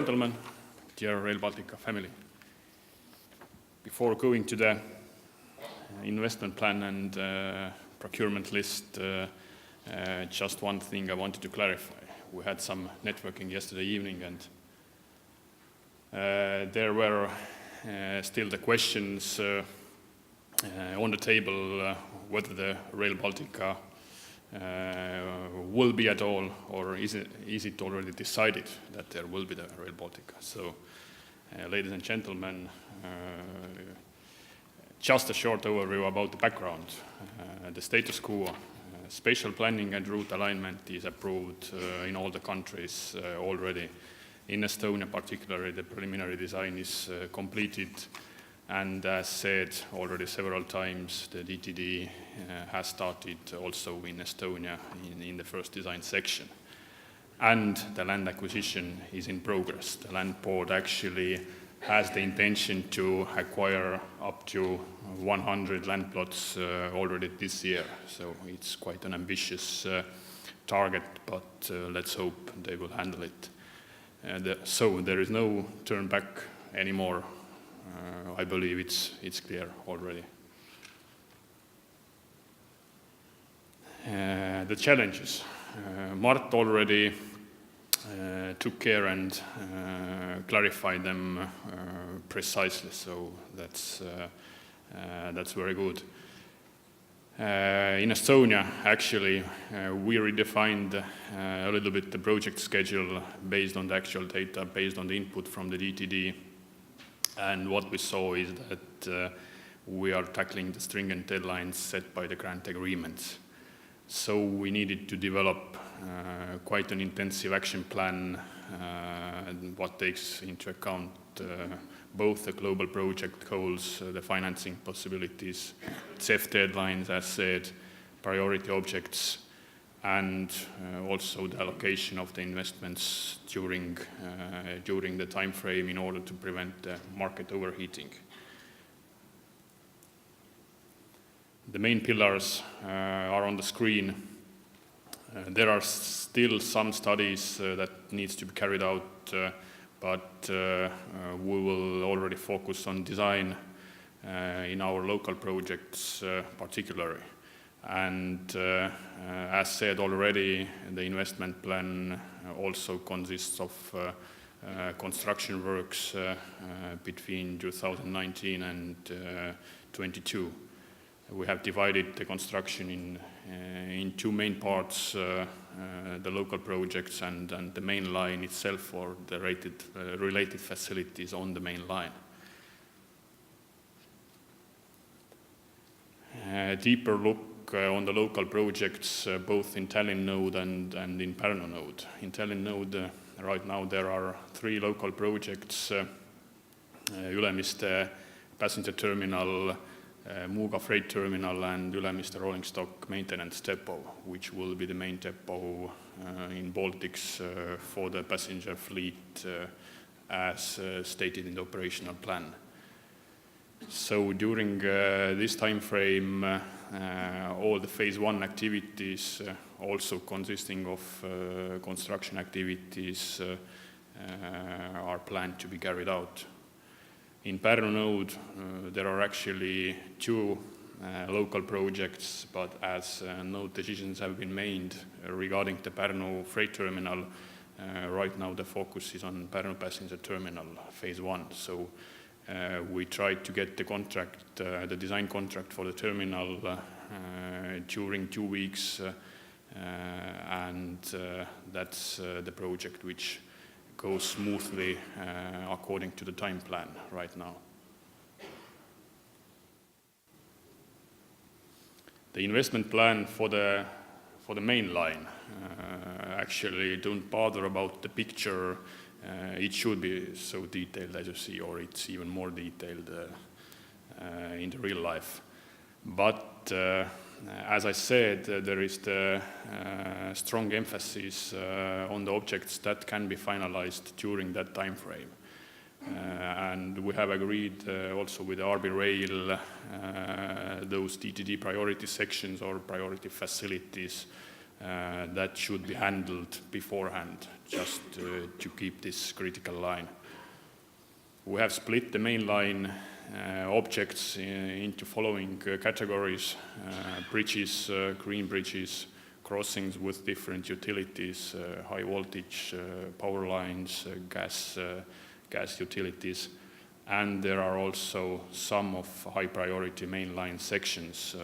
gentlemen, dear Rail Baltica family. Before going to the investment plan and procurement list, just one thing I wanted to clarify. We had some networking yesterday evening, and there were still the questions on the table whether the Rail Baltica will be at all, or is it already decided that there will be the Rail Baltica. So, ladies and gentlemen, just a short overview about the background. The status quo, spatial planning and route alignment is approved in all the countries already. In Estonia particularly, the preliminary design is completed, and as said already several times, the DTD has started also in Estonia in the first design section. And the land acquisition is in progress. The land board actually has the intention to acquire up to 100 land plots already this year. So it's quite an ambitious target, but let's hope they will handle it. So there is no turn back anymore. I believe it's clear already. The challenges. Mart already took care and clarified them precisely, so that's very good. In Estonia, actually, we redefined a little bit the project schedule based on the actual data, based on the input from the DTD. And what we saw is that we are tackling the stringent deadlines set by the grant agreements. So we needed to develop quite an intensive action plan, what takes into account both the global project goals, the financing possibilities, CEF deadlines, as said, priority objects, and also the allocation of the investments during the time frame in order to prevent the market overheating. The main pillars are on the screen. There are still some studies that needs to be carried out, but we will already focus on design in our local projects particularly. And as said already, the investment plan also consists of construction works between 2019 and 22. We have divided the construction in two main parts, the local projects and the main line itself, or the related facilities on the main line. A deeper look on the local projects, both in Tallinn node and in Pärnu node. In Tallinn node, right now there are 3 local projects, Ülemiste passenger terminal, Muuga freight terminal, and Ülemiste rolling stock maintenance depot, which will be the main depot in Baltics for the passenger fleet as stated in the operational plan. So during this time frame, all the phase 1 activities, also consisting of construction activities, are planned to be carried out. In Pärnu node, there are actually 2 local projects, but as no decisions have been made regarding the Pärnu freight terminal, right now the focus is on Pärnu passenger terminal phase 1. So we tried to get the contract, the design contract for the terminal during 2 weeks, and that's the project which goes smoothly according to the time plan right now. The investment plan for the main line, actually don't bother about the picture. It should be so detailed as you see, or it's even more detailed in the real life. But as I said, there is the strong emphasis on the objects that can be finalized during that time frame. And we have agreed also with RB Rail those DTD priority sections or priority facilities that should be handled beforehand, just to keep this critical line. We have split the main line objects into following categories: bridges, green bridges, crossings with different utilities, high voltage power lines, gas utilities, and there are also some of high priority mainline sections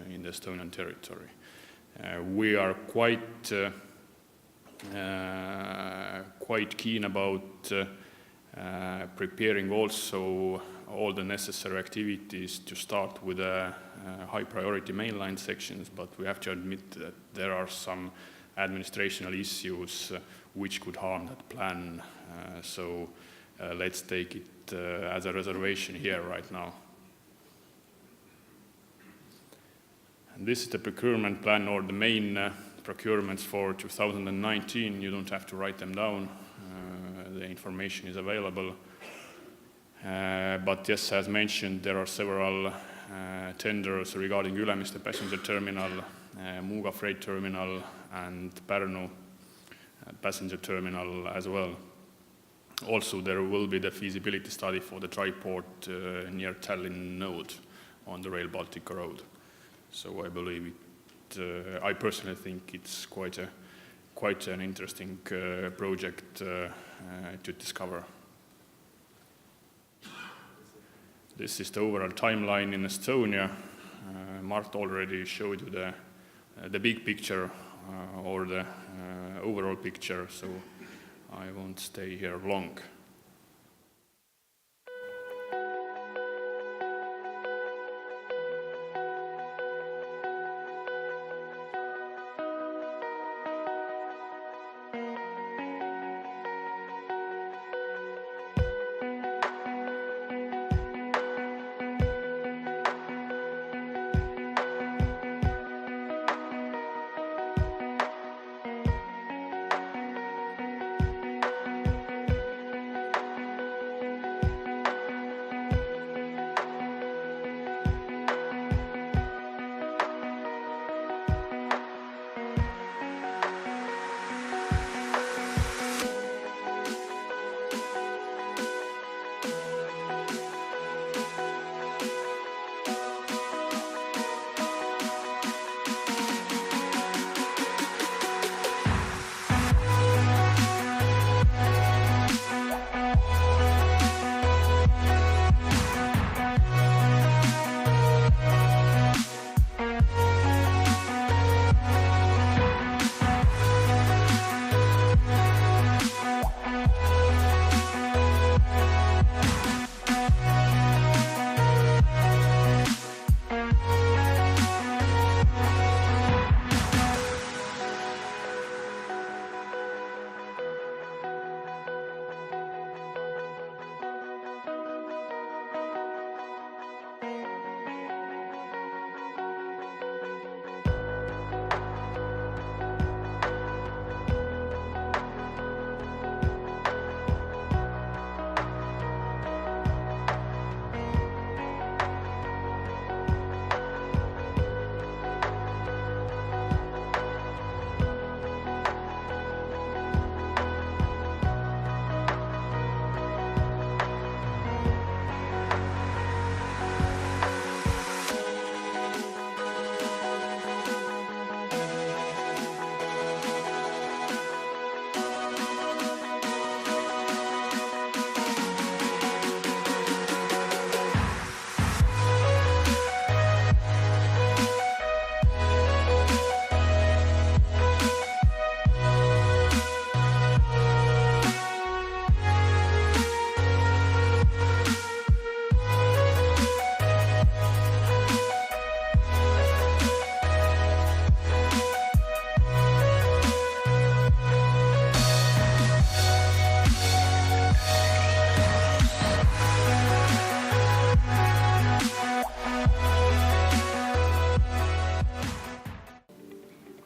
in the Estonian territory. We are quite keen about preparing also all the necessary activities to start with high priority mainline sections, but we have to admit that there are some administrational issues which could harm that plan. So let's take it as a reservation here right now. And this is the procurement plan, or the main procurements for 2019. You don't have to write them down. The information is available. But yes, as mentioned, there are several tenders regarding Ülemiste passenger terminal, Muuga freight terminal, and Pärnu passenger terminal as well. Also, there will be the feasibility study for the triport near Tallinn node on the Rail Baltica road. So I believe it. I personally think it's quite an interesting project to discover. This is the overall timeline in Estonia. Mart already showed you the big picture or the overall picture, so I won't stay here long.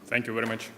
Thank you very much.